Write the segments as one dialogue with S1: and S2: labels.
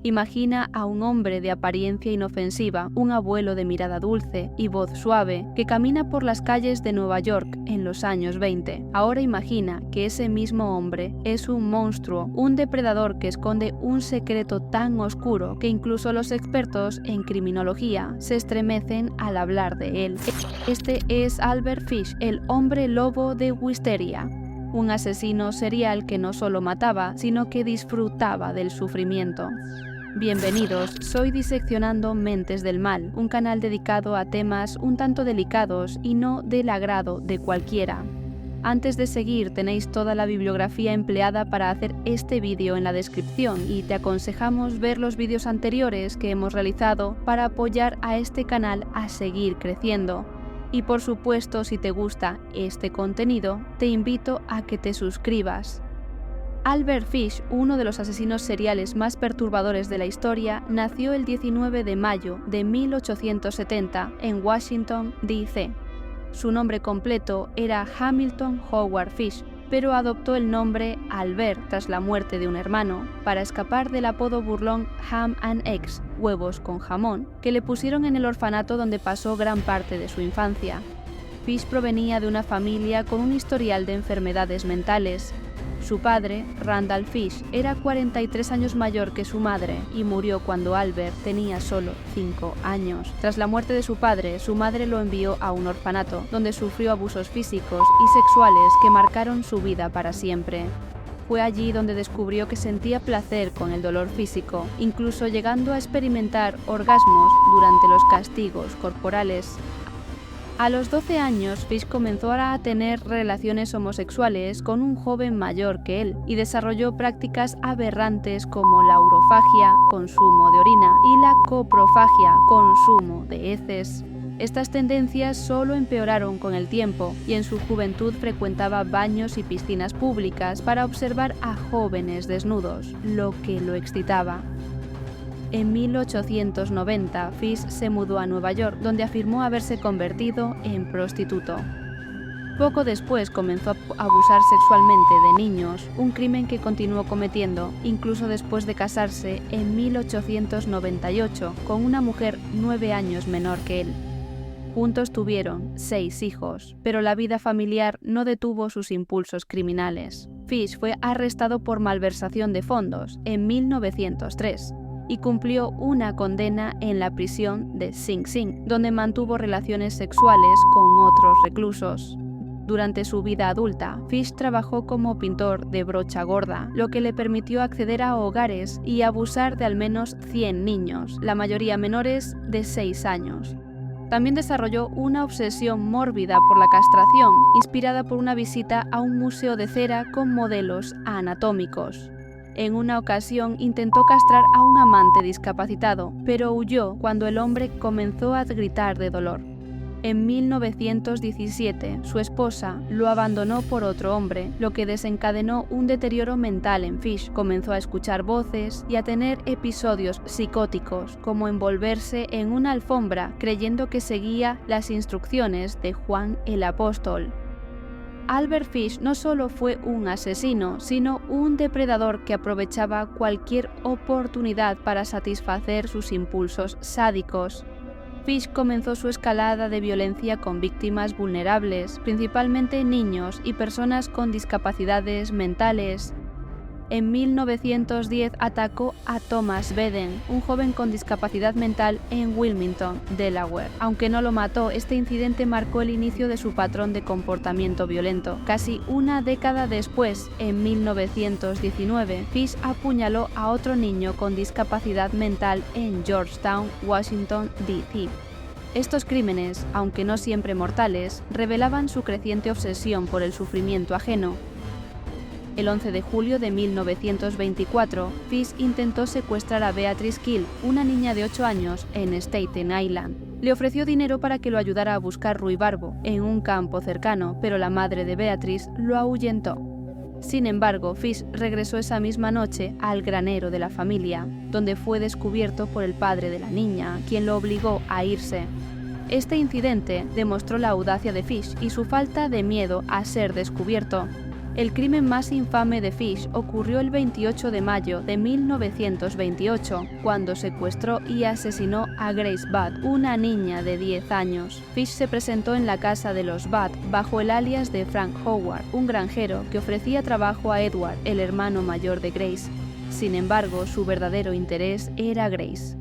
S1: Imagina a un hombre de apariencia inofensiva, un abuelo de mirada dulce y voz suave, que camina por las calles de Nueva York en los años 20. Ahora imagina que ese mismo hombre es un monstruo, un depredador que esconde un secreto tan oscuro que incluso los expertos en criminología se estremecen al hablar de él. Este es Albert Fish, el hombre lobo de Wisteria. Un asesino serial que no solo mataba, sino que disfrutaba del sufrimiento. Bienvenidos, soy Diseccionando Mentes del Mal, un canal dedicado a temas un tanto delicados y no del agrado de cualquiera. Antes de seguir tenéis toda la bibliografía empleada para hacer este vídeo en la descripción y te aconsejamos ver los vídeos anteriores que hemos realizado para apoyar a este canal a seguir creciendo. Y por supuesto, si te gusta este contenido, te invito a que te suscribas. Albert Fish, uno de los asesinos seriales más perturbadores de la historia, nació el 19 de mayo de 1870 en Washington, D.C. Su nombre completo era Hamilton Howard Fish, pero adoptó el nombre Albert tras la muerte de un hermano, para escapar del apodo burlón Ham and Eggs, huevos con jamón, que le pusieron en el orfanato donde pasó gran parte de su infancia. Fish provenía de una familia con un historial de enfermedades mentales. Su padre, Randall Fish, era 43 años mayor que su madre y murió cuando Albert tenía solo 5 años. Tras la muerte de su padre, su madre lo envió a un orfanato, donde sufrió abusos físicos y sexuales que marcaron su vida para siempre. Fue allí donde descubrió que sentía placer con el dolor físico, incluso llegando a experimentar orgasmos durante los castigos corporales. A los 12 años, Fish comenzó a tener relaciones homosexuales con un joven mayor que él y desarrolló prácticas aberrantes como la urofagia, consumo de orina, y la coprofagia, consumo de heces. Estas tendencias solo empeoraron con el tiempo y en su juventud frecuentaba baños y piscinas públicas para observar a jóvenes desnudos, lo que lo excitaba. En 1890, Fish se mudó a Nueva York, donde afirmó haberse convertido en prostituto. Poco después comenzó a abusar sexualmente de niños, un crimen que continuó cometiendo, incluso después de casarse en 1898 con una mujer 9 años menor que él. Juntos tuvieron 6 hijos, pero la vida familiar no detuvo sus impulsos criminales. Fish fue arrestado por malversación de fondos en 1903. Y cumplió una condena en la prisión de Sing Sing, donde mantuvo relaciones sexuales con otros reclusos. Durante su vida adulta, Fish trabajó como pintor de brocha gorda, lo que le permitió acceder a hogares y abusar de al menos 100 niños, la mayoría menores de 6 años. También desarrolló una obsesión mórbida por la castración, inspirada por una visita a un museo de cera con modelos anatómicos. En una ocasión intentó castrar a un amante discapacitado, pero huyó cuando el hombre comenzó a gritar de dolor. En 1917, su esposa lo abandonó por otro hombre, lo que desencadenó un deterioro mental en Fish. Comenzó a escuchar voces y a tener episodios psicóticos, como envolverse en una alfombra creyendo que seguía las instrucciones de Juan el Apóstol. Albert Fish no solo fue un asesino, sino un depredador que aprovechaba cualquier oportunidad para satisfacer sus impulsos sádicos. Fish comenzó su escalada de violencia con víctimas vulnerables, principalmente niños y personas con discapacidades mentales. En 1910 atacó a Thomas Beden, un joven con discapacidad mental en Wilmington, Delaware. Aunque no lo mató, este incidente marcó el inicio de su patrón de comportamiento violento. Casi una década después, en 1919, Fish apuñaló a otro niño con discapacidad mental en Georgetown, Washington, D.C. Estos crímenes, aunque no siempre mortales, revelaban su creciente obsesión por el sufrimiento ajeno. El 11 de julio de 1924, Fish intentó secuestrar a Beatrice Kill, una niña de 8 años, en Staten Island. Le ofreció dinero para que lo ayudara a buscar ruibarbo en un campo cercano, pero la madre de Beatrice lo ahuyentó. Sin embargo, Fish regresó esa misma noche al granero de la familia, donde fue descubierto por el padre de la niña, quien lo obligó a irse. Este incidente demostró la audacia de Fish y su falta de miedo a ser descubierto. El crimen más infame de Fish ocurrió el 28 de mayo de 1928, cuando secuestró y asesinó a Grace Budd, una niña de 10 años. Fish se presentó en la casa de los Budd bajo el alias de Frank Howard, un granjero que ofrecía trabajo a Edward, el hermano mayor de Grace. Sin embargo, su verdadero interés era Grace.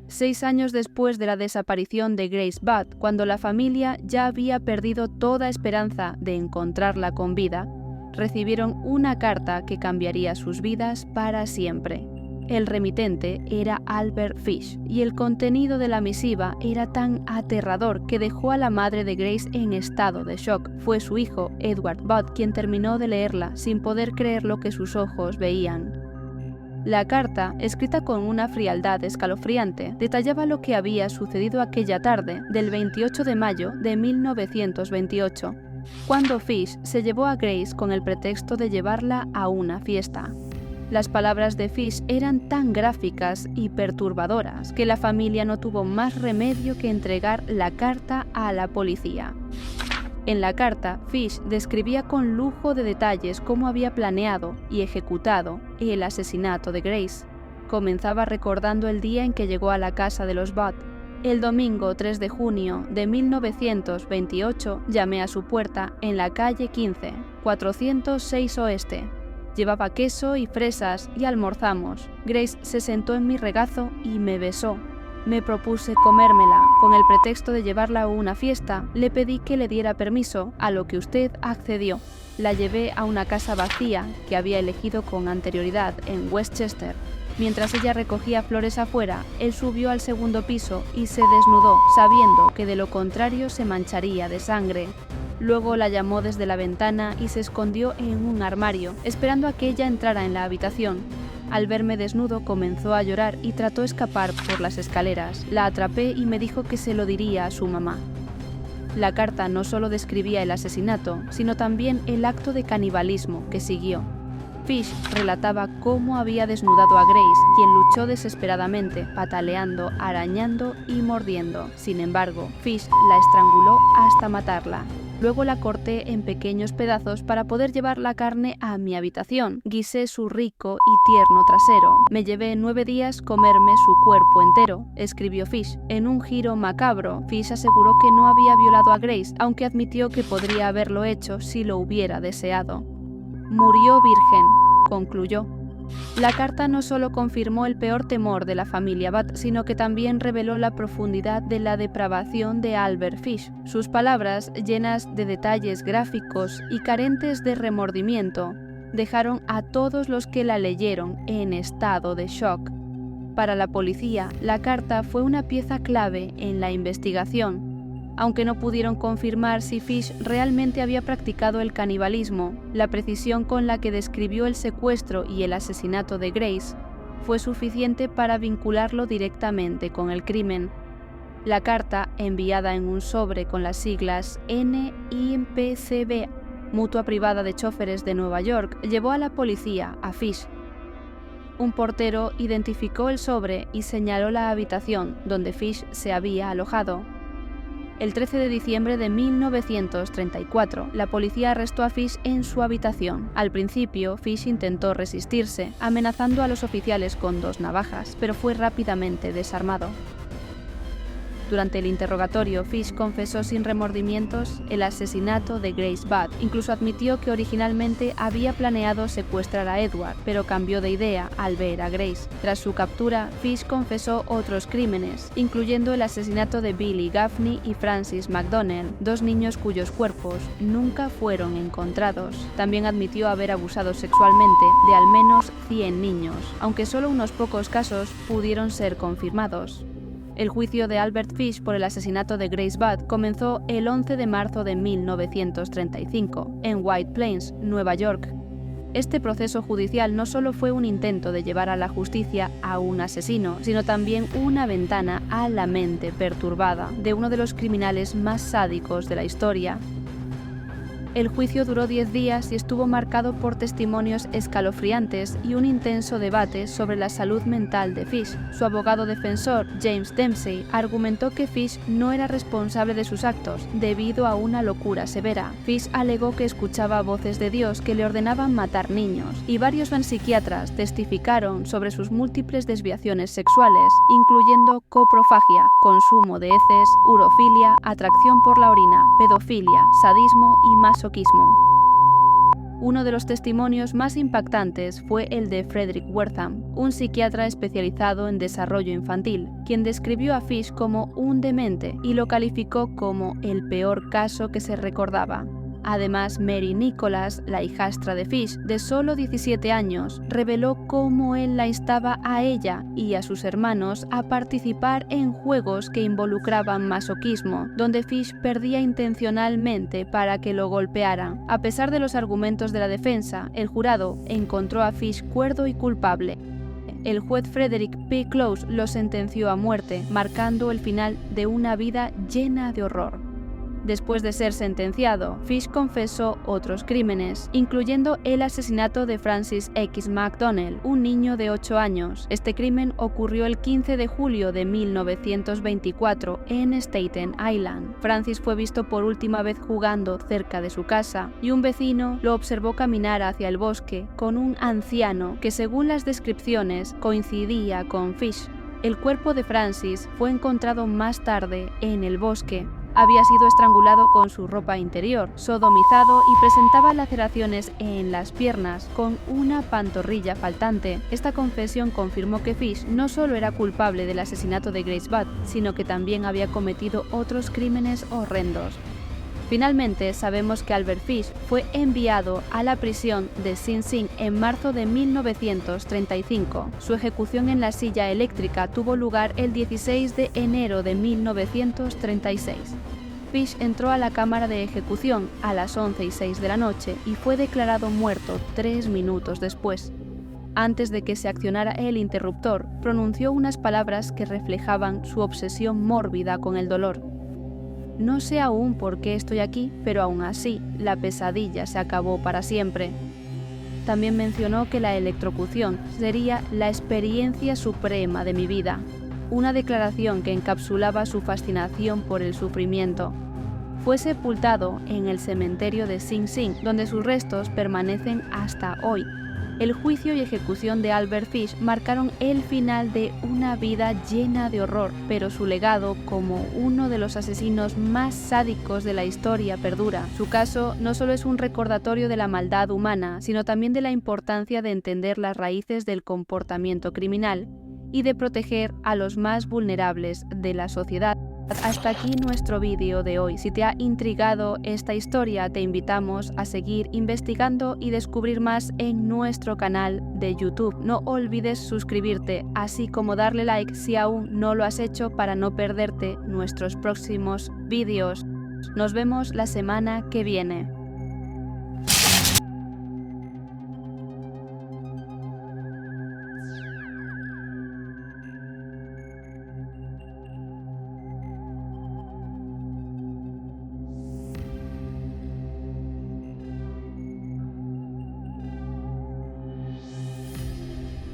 S1: 6 años después de la desaparición de Grace Budd, cuando la familia ya había perdido toda esperanza de encontrarla con vida, recibieron una carta que cambiaría sus vidas para siempre. El remitente era Albert Fish, y el contenido de la misiva era tan aterrador que dejó a la madre de Grace en estado de shock. Fue su hijo, Edward Budd, quien terminó de leerla sin poder creer lo que sus ojos veían. La carta, escrita con una frialdad escalofriante, detallaba lo que había sucedido aquella tarde del 28 de mayo de 1928, cuando Fish se llevó a Grace con el pretexto de llevarla a una fiesta. Las palabras de Fish eran tan gráficas y perturbadoras que la familia no tuvo más remedio que entregar la carta a la policía. En la carta, Fish describía con lujo de detalles cómo había planeado y ejecutado el asesinato de Grace. Comenzaba recordando el día en que llegó a la casa de los Budd. El domingo 3 de junio de 1928 llamé a su puerta en la calle 15, 406 Oeste. Llevaba queso y fresas y almorzamos. Grace se sentó en mi regazo y me besó. Me propuse comérmela. Con el pretexto de llevarla a una fiesta, le pedí que le diera permiso, a lo que usted accedió. La llevé a una casa vacía que había elegido con anterioridad en Westchester. Mientras ella recogía flores afuera, él subió al segundo piso y se desnudó, sabiendo que de lo contrario se mancharía de sangre. Luego la llamó desde la ventana y se escondió en un armario, esperando a que ella entrara en la habitación. Al verme desnudo comenzó a llorar y trató de escapar por las escaleras. La atrapé y me dijo que se lo diría a su mamá. La carta no solo describía el asesinato, sino también el acto de canibalismo que siguió. Fish relataba cómo había desnudado a Grace, quien luchó desesperadamente, pataleando, arañando y mordiendo. Sin embargo, Fish la estranguló hasta matarla. Luego la corté en pequeños pedazos para poder llevar la carne a mi habitación. Guisé su rico y tierno trasero. Me llevé 9 días comerme su cuerpo entero, escribió Fish. En un giro macabro, Fish aseguró que no había violado a Grace, aunque admitió que podría haberlo hecho si lo hubiera deseado. Murió virgen, concluyó. La carta no solo confirmó el peor temor de la familia Budd, sino que también reveló la profundidad de la depravación de Albert Fish. Sus palabras, llenas de detalles gráficos y carentes de remordimiento, dejaron a todos los que la leyeron en estado de shock. Para la policía, la carta fue una pieza clave en la investigación. Aunque no pudieron confirmar si Fish realmente había practicado el canibalismo, la precisión con la que describió el secuestro y el asesinato de Grace fue suficiente para vincularlo directamente con el crimen. La carta, enviada en un sobre con las siglas NIPCB, Mutua Privada de Choferes de Nueva York, llevó a la policía a Fish. Un portero identificó el sobre y señaló la habitación donde Fish se había alojado. El 13 de diciembre de 1934, la policía arrestó a Fish en su habitación. Al principio, Fish intentó resistirse, amenazando a los oficiales con 2 navajas, pero fue rápidamente desarmado. Durante el interrogatorio, Fish confesó sin remordimientos el asesinato de Grace Budd. Incluso admitió que originalmente había planeado secuestrar a Edward, pero cambió de idea al ver a Grace. Tras su captura, Fish confesó otros crímenes, incluyendo el asesinato de Billy Gaffney y Francis McDonnell, 2 niños cuyos cuerpos nunca fueron encontrados. También admitió haber abusado sexualmente de al menos 100 niños, aunque solo unos pocos casos pudieron ser confirmados. El juicio de Albert Fish por el asesinato de Grace Budd comenzó el 11 de marzo de 1935, en White Plains, Nueva York. Este proceso judicial no solo fue un intento de llevar a la justicia a un asesino, sino también una ventana a la mente perturbada de uno de los criminales más sádicos de la historia. El juicio duró 10 días y estuvo marcado por testimonios escalofriantes y un intenso debate sobre la salud mental de Fish. Su abogado defensor, James Dempsey, argumentó que Fish no era responsable de sus actos debido a una locura severa. Fish alegó que escuchaba voces de Dios que le ordenaban matar niños, y varios psiquiatras testificaron sobre sus múltiples desviaciones sexuales, incluyendo coprofagia, consumo de heces, urofilia, atracción por la orina, pedofilia, sadismo y masoquismo. Uno de los testimonios más impactantes fue el de Frederick Wertham, un psiquiatra especializado en desarrollo infantil, quien describió a Fish como un demente y lo calificó como el peor caso que se recordaba. Además, Mary Nicholas, la hijastra de Fish, de solo 17 años, reveló cómo él la instaba a ella y a sus hermanos a participar en juegos que involucraban masoquismo, donde Fish perdía intencionalmente para que lo golpearan. A pesar de los argumentos de la defensa, el jurado encontró a Fish cuerdo y culpable. El juez Frederick P. Close lo sentenció a muerte, marcando el final de una vida llena de horror. Después de ser sentenciado, Fish confesó otros crímenes, incluyendo el asesinato de Francis X. McDonnell, un niño de 8 años. Este crimen ocurrió el 15 de julio de 1924 en Staten Island. Francis fue visto por última vez jugando cerca de su casa, y un vecino lo observó caminar hacia el bosque con un anciano que, según las descripciones, coincidía con Fish. El cuerpo de Francis fue encontrado más tarde en el bosque. Había sido estrangulado con su ropa interior, sodomizado y presentaba laceraciones en las piernas con una pantorrilla faltante. Esta confesión confirmó que Fish no solo era culpable del asesinato de Grace Budd, sino que también había cometido otros crímenes horrendos. Finalmente, sabemos que Albert Fish fue enviado a la prisión de Sing Sing en marzo de 1935. Su ejecución en la silla eléctrica tuvo lugar el 16 de enero de 1936. Fish entró a la cámara de ejecución a las 11:06 de la noche y fue declarado muerto 3 minutos después. Antes de que se accionara el interruptor, pronunció unas palabras que reflejaban su obsesión mórbida con el dolor. No sé aún por qué estoy aquí, pero aún así, la pesadilla se acabó para siempre. También mencionó que la electrocución sería la experiencia suprema de mi vida, una declaración que encapsulaba su fascinación por el sufrimiento. Fue sepultado en el cementerio de Sing Sing, donde sus restos permanecen hasta hoy. El juicio y ejecución de Albert Fish marcaron el final de una vida llena de horror, pero su legado como uno de los asesinos más sádicos de la historia perdura. Su caso no solo es un recordatorio de la maldad humana, sino también de la importancia de entender las raíces del comportamiento criminal y de proteger a los más vulnerables de la sociedad. Hasta aquí nuestro vídeo de hoy. Si te ha intrigado esta historia, te invitamos a seguir investigando y descubrir más en nuestro canal de YouTube. No olvides suscribirte, así como darle like si aún no lo has hecho para no perderte nuestros próximos vídeos. Nos vemos la semana que viene.